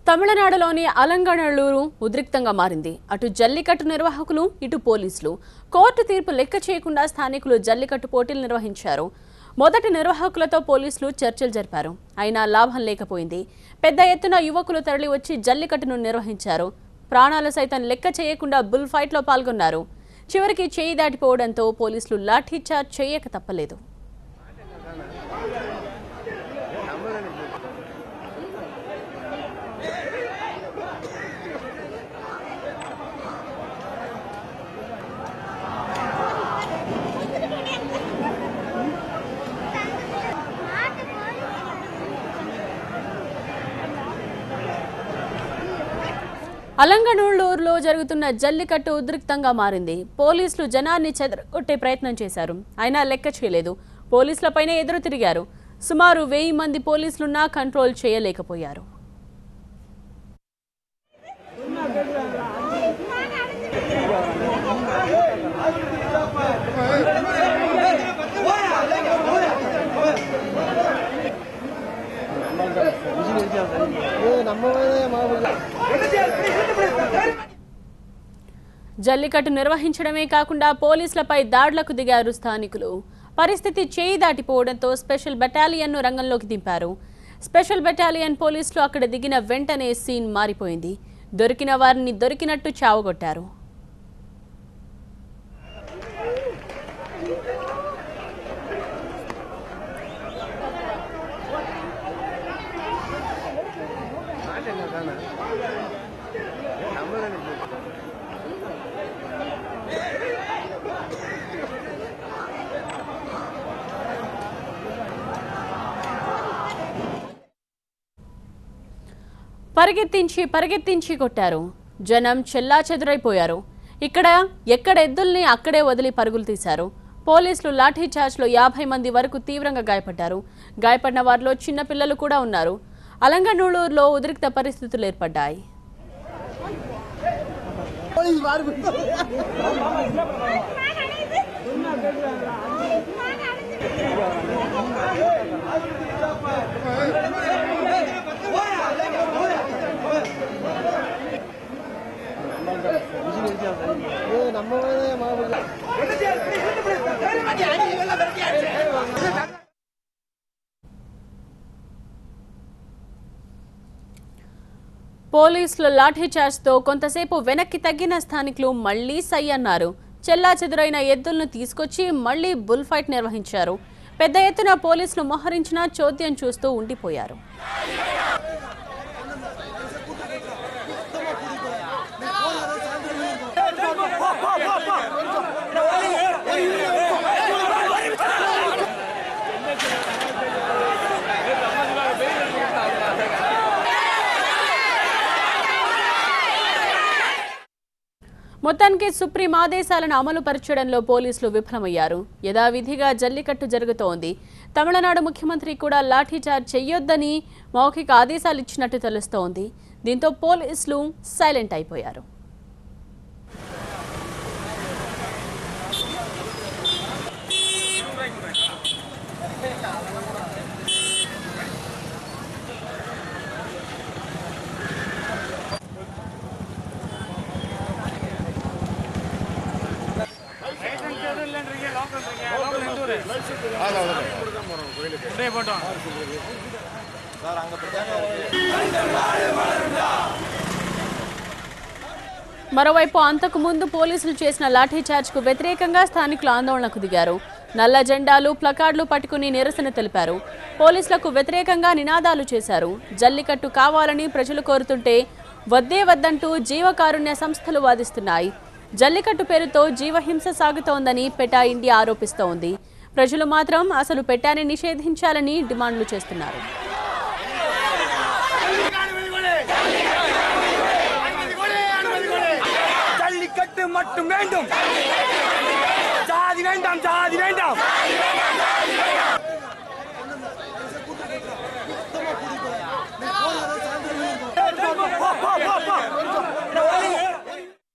తమిళనాడులోని అలంగనల్లూరు ఉద్రిక్తంగా మారింది. అటు జల్లికట్టు నిర్వాహకులు, ఇటు పోలీసులు కోర్టు తీర్పు లెక్క చేయకుండా స్థానికులు జల్లికట్టు పోటీలు నిర్వహించారు. మొదటి నిర్వాహకులతో పోలీసులు చర్చలు జరిపారు. అయినా లాభం లేకపోయింది. పెద్ద ఎత్తున యువకులు తరలి వచ్చి జల్లికట్టును నిర్వహించారు. ప్రాణాలు సైతం లెక్క చేయకుండా బుల్ ఫైట్లో పాల్గొన్నారు. చివరికి చేయి దాటిపోవడంతో పోలీసులు లాఠీ చార్జ్ చేయక తప్పలేదు. అలంగనల్లూరులో జరుగుతున్న జల్లికట్టు ఉద్రిక్తంగా మారింది. పోలీసులు జనాన్ని చెదరగొట్టే ప్రయత్నం చేశారు. అయినా లెక్క చేయలేదు. పోలీసులపైనే ఎదురు తిరిగారు. సుమారు 1000 మంది పోలీసులున్నా కంట్రోల్ చేయలేకపోయారు. జల్లికట్టు నిర్వహించడమే కాకుండా పోలీసులపై దాడులకు దిగారు స్థానికులు. పరిస్థితి చేయి దాటిపోవడంతో స్పెషల్ బెటాలియన్ను రంగంలోకి దింపారు. స్పెషల్ బెటాలియన్ పోలీసులు అక్కడ దిగిన వెంటనే సీన్ మారిపోయింది. దొరికిన వారిని దొరికినట్టు చావగొట్టారు. పరిగెత్తించి కొట్టారు. జనం చెల్లాచెదురైపోయారు. ఎక్కడ ఎద్దుల్ని అక్కడే వదిలి పరుగులు తీశారు. పోలీసులు లాఠీ చార్జ్లో 50 మంది వరకు తీవ్రంగా గాయపడ్డారు. గాయపడిన వారిలో చిన్నపిల్లలు కూడా ఉన్నారు. అలంగనల్లూరులో ఉద్రిక్త పరిస్థితులు ఏర్పడ్డాయి. పోలీసుల లాఠీ చార్జ్తో కొంతసేపు వెనక్కి తగ్గిన స్థానికులు మళ్లీ సై అన్నారు. చెల్లాచెదురైన ఎద్దులను తీసుకొచ్చి మళ్లీ బుల్ ఫైట్ నిర్వహించారు. పెద్ద ఎత్తున పోలీసులు మోహరించిన చోద్యం చూస్తూ ఉండిపోయారు. మొత్తానికి సుప్రీం ఆదేశాలను అమలు పరచడంలో పోలీసులు విఫలమయ్యారు. యథావిధిగా జల్లికట్టు జరుగుతోంది. తమిళనాడు ముఖ్యమంత్రి కూడా లాఠీ చార్జ్ చెయ్యొద్దని మౌఖిక ఆదేశాలు ఇచ్చినట్టు తెలుస్తోంది. దీంతో పోలీసులు సైలెంట్ అయిపోయారు. మరోవైపు అంతకు ముందు పోలీసులు చేసిన లాఠీ చార్జ్కు వ్యతిరేకంగా స్థానికులు ఆందోళనకు దిగారు. నల్ల జెండాలు, ప్లకార్డులు పట్టుకుని నిరసన తెలిపారు. పోలీసులకు వ్యతిరేకంగా నినాదాలు చేశారు. జల్లికట్టు కావాలని ప్రజలు కోరుతుంటే వద్దే వద్దంటూ జీవకారుణ్య సంస్థలు వాదిస్తున్నాయి. జల్లికట్టు పేరుతో జీవహింస సాగుతోందని పెటా ఇండియా ఆరోపిస్తోంది. ప్రజలు మాత్రం అసలు పెటాని నిషేధించాలని డిమాండ్లు చేస్తున్నారు. ஜல்லிக்கட்டு மட்டும் வேண்டும். ஜாதி வேண்டாம், ஜாதி